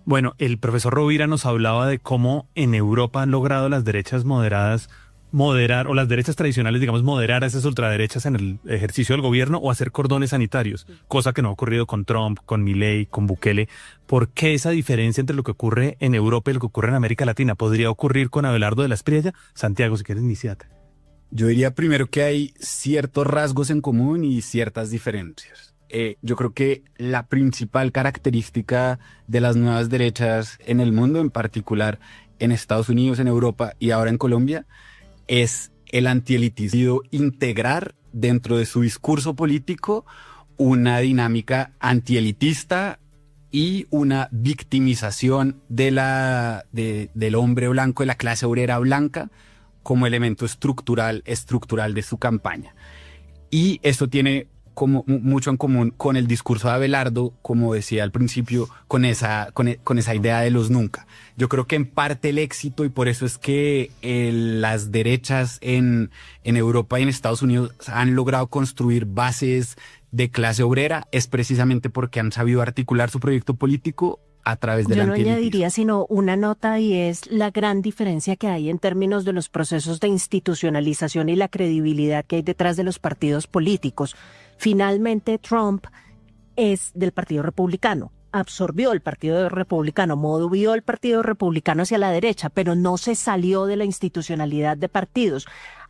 Bueno, el profesor Rovira nos hablaba de cómo en Europa han logrado las derechas moderadas moderar, o las derechas tradicionales, digamos, moderar a esas ultraderechas en el ejercicio del gobierno o hacer cordones sanitarios, cosa que no ha ocurrido con Trump, con Milei, con Bukele. ¿Por qué esa diferencia entre lo que ocurre en Europa y lo que ocurre en América Latina? ¿Podría ocurrir con Abelardo de la Espriella? Santiago, si quieres, iniciate. Yo diría primero que hay ciertos rasgos en común y ciertas diferencias. Yo creo que la principal característica de las nuevas derechas en el mundo, en particular en Estados Unidos, en Europa y ahora en Colombia, es el antielitismo, integrar dentro de su discurso político una dinámica antielitista y una victimización del hombre blanco, de la clase obrera blanca, como elemento estructural de su campaña. Y esto tiene como mucho en común con el discurso de Abelardo, como decía al principio, con esa idea de los nunca. Yo creo que en parte el éxito, y por eso es que las derechas en Europa y en Estados Unidos han logrado construir bases de clase obrera, es precisamente porque han sabido articular su proyecto político a través del antielitismo. Yo no añadiría sino una nota, y es la gran diferencia que hay en términos de los procesos de institucionalización y la credibilidad que hay detrás de los partidos políticos. Finalmente, Trump es del Partido Republicano, absorbió el Partido Republicano, movió el Partido Republicano hacia la derecha, pero no se salió de la institucionalidad de partidos.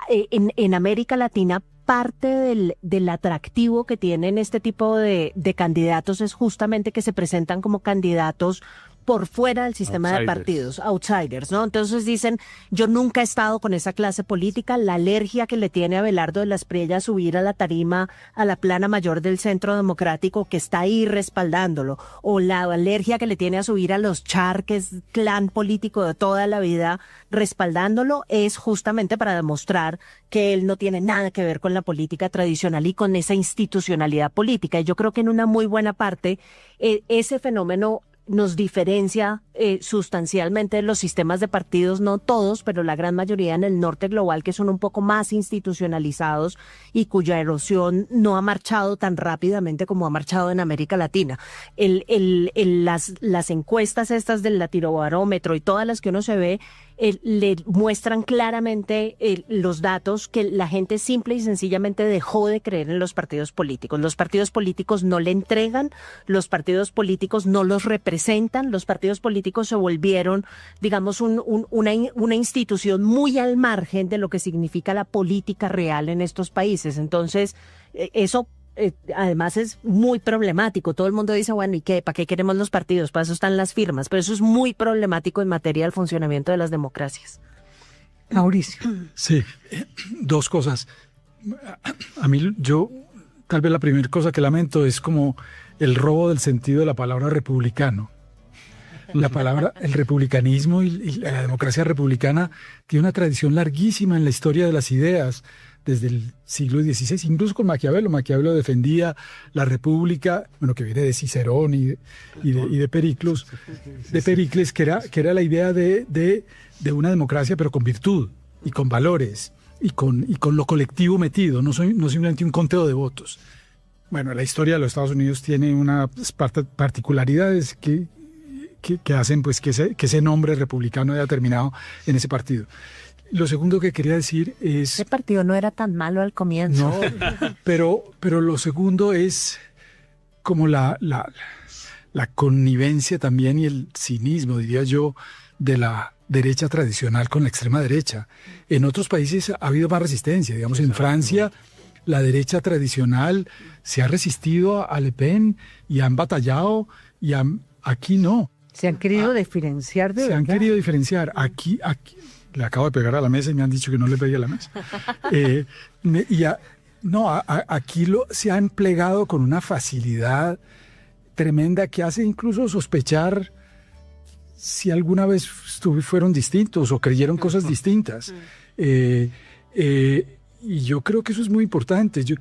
En América Latina, parte del atractivo que tienen este tipo de candidatos es justamente que se presentan como candidatos por fuera del sistema de partidos, outsiders, ¿no? Entonces dicen, yo nunca he estado con esa clase política, la alergia que le tiene a Abelardo de la Espriella a subir a la tarima, a la plana mayor del Centro Democrático, que está ahí respaldándolo, o la alergia que le tiene a subir a los Char, que es clan político de toda la vida, respaldándolo, es justamente para demostrar que él no tiene nada que ver con la política tradicional y con esa institucionalidad política. Y yo creo que en una muy buena parte ese fenómeno nos diferencia sustancialmente de los sistemas de partidos, no todos, pero la gran mayoría en el norte global, que son un poco más institucionalizados y cuya erosión no ha marchado tan rápidamente como ha marchado en América Latina. Las encuestas estas del Latinobarómetro y todas las que uno se ve, le muestran claramente los datos que la gente simple y sencillamente dejó de creer en los partidos políticos. Los partidos políticos no le entregan, los partidos políticos no los representan, los partidos políticos se volvieron, digamos, una institución muy al margen de lo que significa la política real en estos países. Entonces, eso además es muy problemático. Todo el mundo dice, bueno, ¿y qué? ¿Para qué queremos los partidos? Para eso están las firmas. Pero eso es muy problemático en materia del funcionamiento de las democracias. Mauricio. Sí, dos cosas. A mí, tal vez la primera cosa que lamento es como el robo del sentido de la palabra republicano. La palabra, el republicanismo y la democracia republicana tiene una tradición larguísima en la historia de las ideas, desde el siglo XVI, incluso con Maquiavelo. Maquiavelo defendía la república, bueno, que viene de Cicerón y de Pericles, que era la idea de una democracia, pero con virtud y con valores y con lo colectivo metido, no simplemente un conteo de votos. Bueno, la historia de los Estados Unidos tiene unas particularidades que hacen pues que ese nombre republicano haya terminado en ese partido. Lo segundo que quería decir es... Ese partido no era tan malo al comienzo. No, pero lo segundo es como la connivencia también y el cinismo, diría yo, de la derecha tradicional con la extrema derecha. En otros países ha habido más resistencia. Digamos, en Francia, la derecha tradicional se ha resistido a Le Pen y han batallado y aquí no. Se han querido diferenciar de verdad. Se han querido diferenciar. Aquí le acabo de pegar a la mesa y me han dicho que no le pegue a la mesa. Aquí se ha empleado con una facilidad tremenda que hace incluso sospechar si alguna vez fueron distintos o creyeron cosas distintas. Y yo creo que eso es muy importante. Yo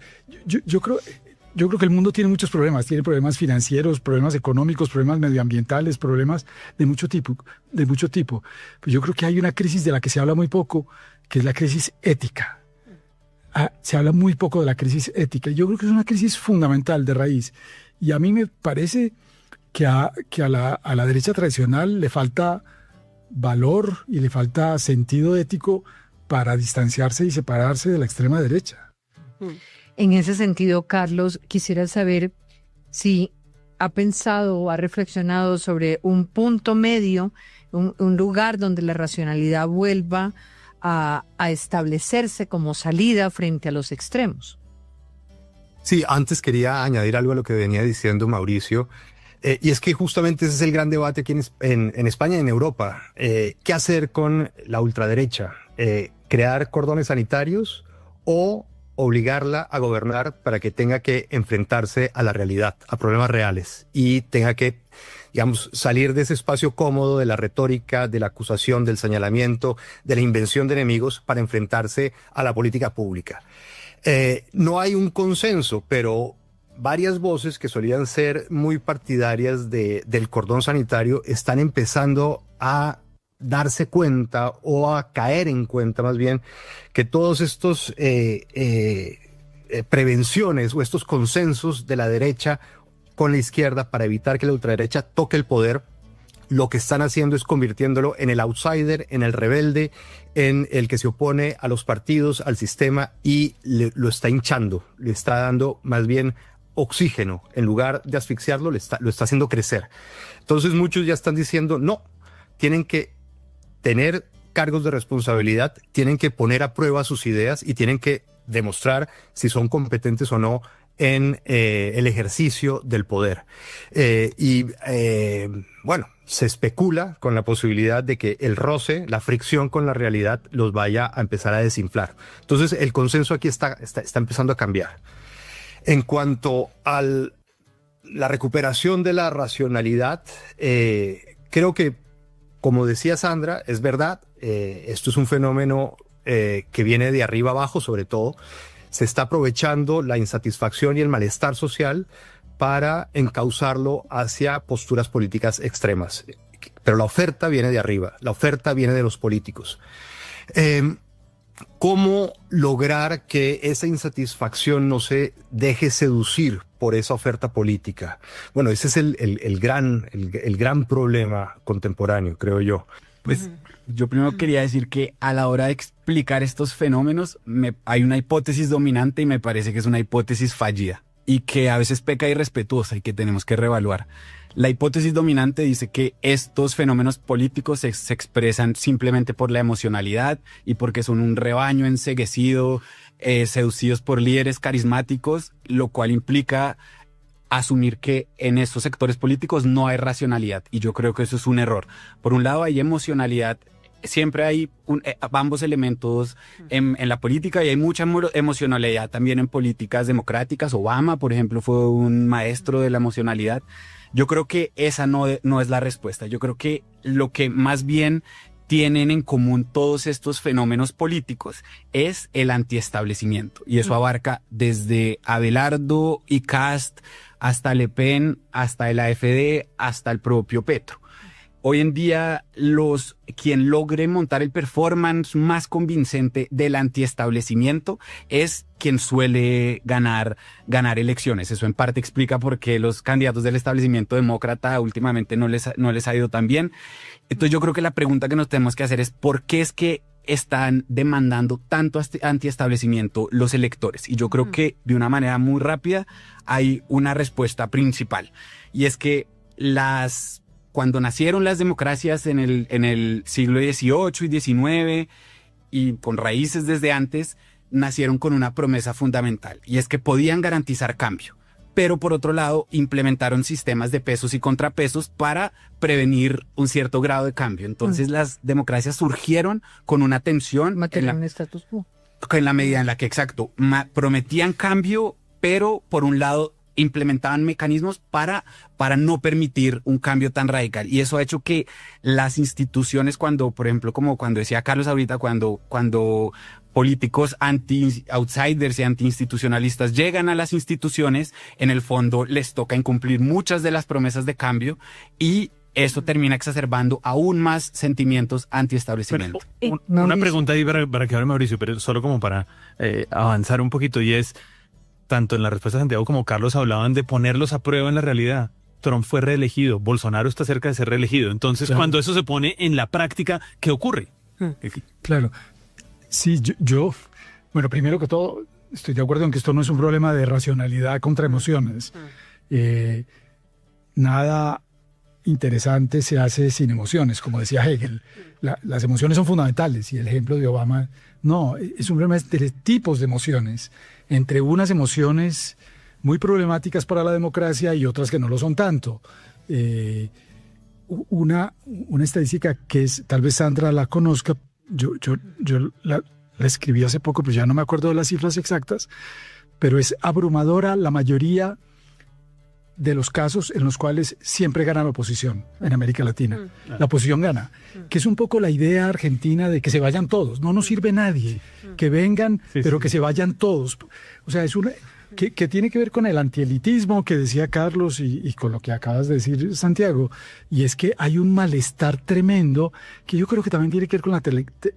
creo que el mundo tiene muchos problemas. Tiene problemas financieros, problemas económicos, problemas medioambientales, problemas de mucho tipo. Pero yo creo que hay una crisis de la que se habla muy poco, que es la crisis ética. Se habla muy poco de la crisis ética. Yo creo que es una crisis fundamental de raíz. Y a mí me parece que a la derecha tradicional le falta valor y le falta sentido ético para distanciarse y separarse de la extrema derecha. En ese sentido, Carlos, quisiera saber si ha pensado o ha reflexionado sobre un punto medio, un lugar donde la racionalidad vuelva a establecerse como salida frente a los extremos. Sí, antes quería añadir algo a lo que venía diciendo Mauricio, y es que justamente ese es el gran debate aquí en España y en Europa. ¿Qué hacer con la ultraderecha? ¿Crear cordones sanitarios o obligarla a gobernar para que tenga que enfrentarse a la realidad, a problemas reales, y tenga que, digamos, salir de ese espacio cómodo de la retórica, de la acusación, del señalamiento, de la invención de enemigos para enfrentarse a la política pública? No hay un consenso, pero varias voces que solían ser muy partidarias del cordón sanitario están empezando a darse cuenta, o a caer en cuenta más bien, que todos estos prevenciones o estos consensos de la derecha con la izquierda para evitar que la ultraderecha toque el poder, lo que están haciendo es convirtiéndolo en el outsider, en el rebelde, en el que se opone a los partidos, al sistema, y lo está hinchando, le está dando más bien oxígeno. En lugar de asfixiarlo, lo está haciendo crecer. Entonces muchos ya están diciendo, no, tienen que tener cargos de responsabilidad, tienen que poner a prueba sus ideas y tienen que demostrar si son competentes o no en el ejercicio del poder. Bueno, se especula con la posibilidad de que el roce, la fricción con la realidad los vaya a empezar a desinflar. Entonces el consenso aquí está empezando a cambiar. En cuanto a la recuperación de la racionalidad, creo que, como decía Sandra, es verdad, esto es un fenómeno que viene de arriba abajo, sobre todo. Se está aprovechando la insatisfacción y el malestar social para encauzarlo hacia posturas políticas extremas. Pero la oferta viene de arriba, la oferta viene de los políticos. ¿Cómo lograr que esa insatisfacción no se deje seducir por esa oferta política? Bueno, ese es el gran problema contemporáneo, creo yo. Pues yo primero quería decir que a la hora de explicar estos fenómenos hay una hipótesis dominante y me parece que es una hipótesis fallida y que a veces peca irrespetuosa y que tenemos que reevaluar. La hipótesis dominante dice que estos fenómenos políticos se expresan simplemente por la emocionalidad y porque son un rebaño enceguecido, seducidos por líderes carismáticos, lo cual implica asumir que en estos sectores políticos no hay racionalidad, y yo creo que eso es un error. Por un lado hay emocionalidad, siempre hay ambos elementos en la política, y hay mucha emocionalidad también en políticas democráticas. Obama, por ejemplo, fue un maestro de la emocionalidad. Yo creo que esa no es la respuesta. Yo creo que lo que más bien tienen en común todos estos fenómenos políticos es el antiestablecimiento, y eso abarca desde Abelardo y Kast hasta Le Pen, hasta el AfD, hasta el propio Petro. Hoy en día, quien logre montar el performance más convincente del antiestablecimiento es quien suele ganar elecciones. Eso en parte explica por qué los candidatos del establecimiento demócrata últimamente no les ha ido tan bien. Entonces yo creo que la pregunta que nos tenemos que hacer es ¿por qué es que están demandando tanto antiestablecimiento los electores? Y yo creo que de una manera muy rápida hay una respuesta principal, y es que cuando nacieron las democracias en el siglo XVIII y XIX, y con raíces desde antes, nacieron con una promesa fundamental, y es que podían garantizar cambio. Pero por otro lado, implementaron sistemas de pesos y contrapesos para prevenir un cierto grado de cambio. Entonces las democracias surgieron con una tensión mantener un status quo. En la medida en la que, exacto, prometían cambio, pero por un lado implementaban mecanismos para no permitir un cambio tan radical. Y eso ha hecho que las instituciones, por ejemplo, como cuando decía Carlos ahorita, cuando políticos anti-outsiders y anti-institucionalistas llegan a las instituciones, en el fondo les toca incumplir muchas de las promesas de cambio, y eso termina exacerbando aún más sentimientos anti-establecimiento. Una pregunta ahí para que hable Mauricio, pero solo como para avanzar un poquito, y es, tanto en la respuesta de Santiago como Carlos hablaban de ponerlos a prueba en la realidad. Trump fue reelegido, Bolsonaro está cerca de ser reelegido. Entonces, Claro. cuando eso se pone en la práctica, ¿qué ocurre? Claro. Sí, bueno, primero que todo, estoy de acuerdo en que esto no es un problema de racionalidad contra emociones. Nada interesante se hace sin emociones, como decía Hegel. Las emociones son fundamentales y el ejemplo de Obama, no, es un problema de tipos de emociones, entre unas emociones muy problemáticas para la democracia y otras que no lo son tanto. Una estadística que tal vez Sandra la conozca, yo la escribí hace poco, pero ya no me acuerdo de las cifras exactas, pero es abrumadora la mayoría de los casos en los cuales siempre gana la oposición en América Latina. La oposición gana, que es un poco la idea argentina de que se vayan todos, no nos sirve nadie, que vengan, pero que se vayan todos. O sea, es una que tiene que ver con el antielitismo que decía Carlos y con lo que acabas de decir, Santiago, y es que hay un malestar tremendo que yo creo que también tiene que ver con la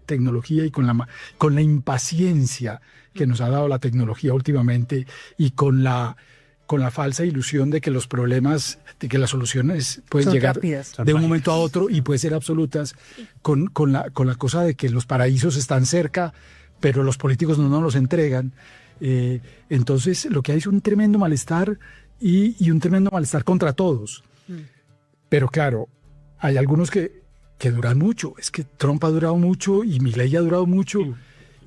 tecnología y con la impaciencia que nos ha dado la tecnología últimamente y con la falsa ilusión de que los problemas, de que las soluciones pueden Son llegar rápidas. de un momento a otro y pueden ser absolutas, con la cosa de que los paraísos están cerca, pero los políticos no nos los entregan. Entonces lo que hay es un tremendo malestar y un tremendo malestar contra todos. Pero claro, hay algunos que duran mucho. Es que Trump ha durado mucho y Milei ha durado mucho.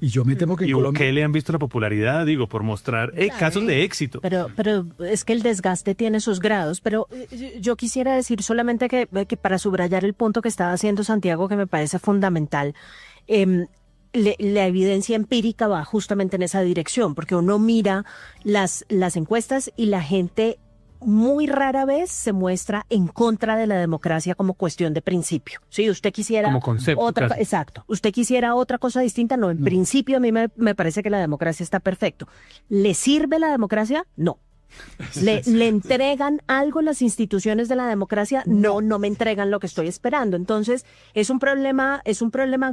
Y yo me temo que en ¿Y Colombia... qué le han visto la popularidad? Digo, por mostrar casos de éxito. Pero es que el desgaste tiene sus grados, pero yo quisiera decir solamente que para subrayar el punto que estaba haciendo Santiago, que me parece fundamental, la evidencia empírica va justamente en esa dirección, porque uno mira las encuestas y la gente muy rara vez se muestra en contra de la democracia como cuestión de principio. Sí, usted quisiera Como concepto, casi. exacto. Usted quisiera otra cosa distinta, no. En principio a mí me parece que la democracia está perfecto. ¿Le sirve la democracia? No. ¿Le entregan algo las instituciones de la democracia? No me entregan lo que estoy esperando. Entonces, es un problema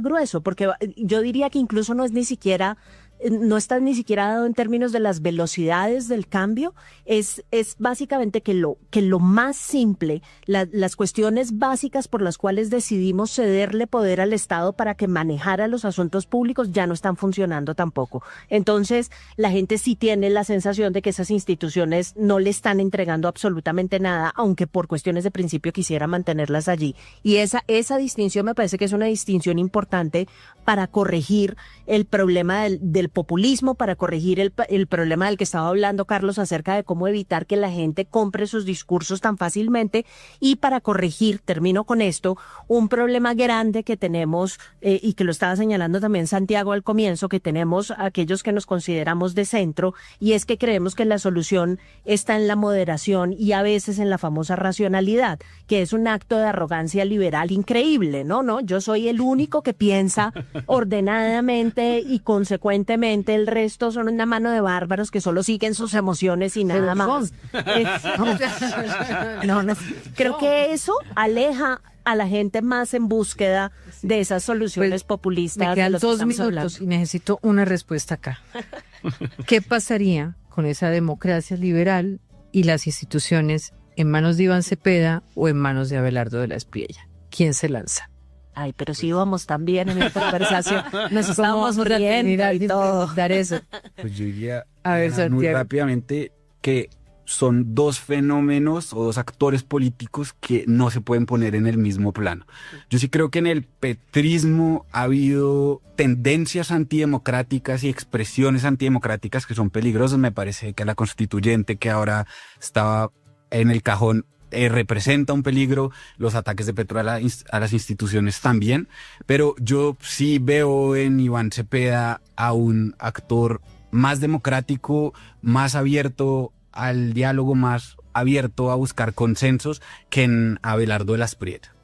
grueso, porque yo diría que incluso no está ni siquiera dado en términos de las velocidades del cambio, es básicamente que lo más simple, las cuestiones básicas por las cuales decidimos cederle poder al Estado para que manejara los asuntos públicos ya no están funcionando tampoco. Entonces, la gente sí tiene la sensación de que esas instituciones no le están entregando absolutamente nada, aunque por cuestiones de principio quisiera mantenerlas allí. Y esa distinción me parece que es una distinción importante para corregir el problema del populismo, para corregir el problema del que estaba hablando Carlos acerca de cómo evitar que la gente compre sus discursos tan fácilmente y para corregir, termino con esto, un problema grande que tenemos y que lo estaba señalando también Santiago al comienzo, que tenemos aquellos que nos consideramos de centro, y es que creemos que la solución está en la moderación y a veces en la famosa racionalidad, que es un acto de arrogancia liberal increíble, ¿no? Yo soy el único que piensa ordenadamente y consecuentemente el resto son una mano de bárbaros que solo siguen sus emociones y nada más. Creo que eso aleja a la gente más en búsqueda de esas soluciones populistas. Me quedan de los que 2 estamos minutos hablando. y necesito una respuesta acá. ¿Qué pasaría con esa democracia liberal y las instituciones en manos de Iván Cepeda o en manos de Abelardo de la Espriella? ¿Quién se lanza? Ay, pero si íbamos tan bien en esta conversación, nos estábamos ¿Cómo riendo retener y todo. dar eso? Pues yo diría A ver, muy Santiago. rápidamente que son dos fenómenos o dos actores políticos que no se pueden poner en el mismo plano. Yo sí creo que en el petrismo ha habido tendencias antidemocráticas y expresiones antidemocráticas que son peligrosas. Me parece que la constituyente que ahora estaba en el cajón representa un peligro, los ataques de Petro a las instituciones también, pero yo sí veo en Iván Cepeda a un actor más democrático, más abierto al diálogo, más abierto a buscar consensos que en Abelardo de la Espriella.